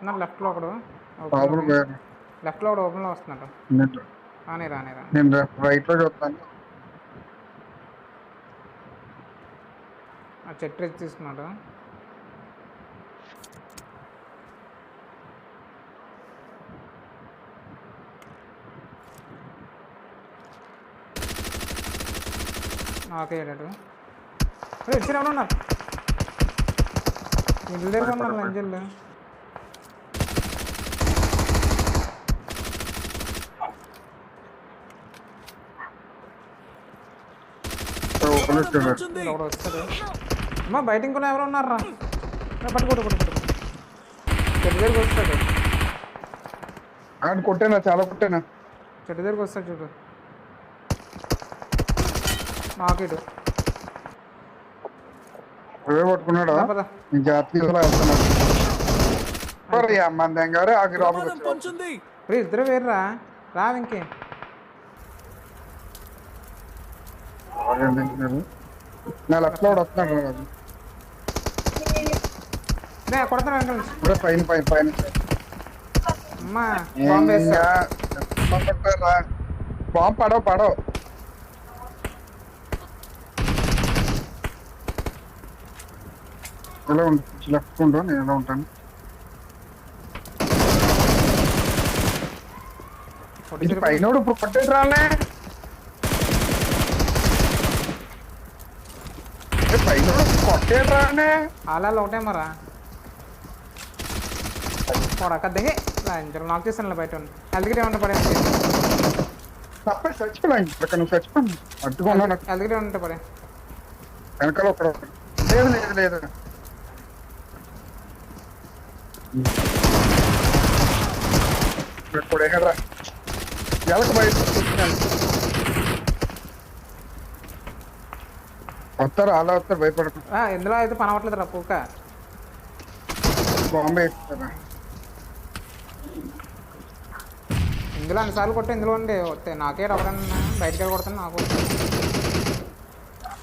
నా లెఫ్ట్లో ఒకడు లోపల పోయారు. లెఫ్ట్లో ఒకడు ఓపెన్లో వస్తున్నాడు. నేను రాని రాని రాని నేను రైట్లో చూస్తాను. ఆ చెట్టు ఎత్తి తీసుకున్నాడు. నాకేడాడు ఇచ్చిన ఎవరు ఉన్నారు ఇల్లు దగ్గర ఉన్నారు లంజల్లు. ఒకడు వస్తాడు అమ్మా బయట ఇంకొన ఎవరు ఉన్నారా పట్టుకోడు చెట్టు దగ్గరికి వస్తాడు. కొట్టానా చాలా కొట్టానా. చెట్టు దగ్గరికి వస్తాడు చూడు నాకేడు అవే పట్టుకున్నాడా నేను జాతీయ వెళ్తున్నాడు. అమ్మంది గారు ఆగి లోపలికి ఇద్దరు వేరురా రా ఇంకే నా లెఫ్ట్ లో వస్తున్నాడు. కొడతాను ఇప్పుడు పైన పైన పైన అమ్మా బాంబు పడవ పడవ ఎలా ఉంటుంది లెఫ్ట్ ఉండవు నేను ఎలా ఉంటాను. పైన ఇప్పుడు కొట్టేది రాలే పైన కొట్టేది రానే అలా ఒకటే మరా కొడకద్దగి నాకు చేస్తాను బయట ఎల్దిగిరి ఏమన్నా పడేది తప్ప చచ్చిపోయాను ఇక్కడ నువ్వు చచ్చిపోయాను అడ్డుకున్నాను. ఎల్దిగిరి ఉంటే పడే వెనకాల ఒక లేదు లేదు లేదు ఇప్పుడు ఎక్కడరా ఎలక బయట వస్తారు అలా వస్తారు భయపడకుండా. ఇందులో అయితే పని అవ్వట్లేదు రా పూక బాంబే వేస్తారా ఇందులో అన్నిసార్లు కొట్టే ఇందులో ఉండే నాకే రవ్వడన్నా బయటకి వెళ్ళి కొడతాను నాకు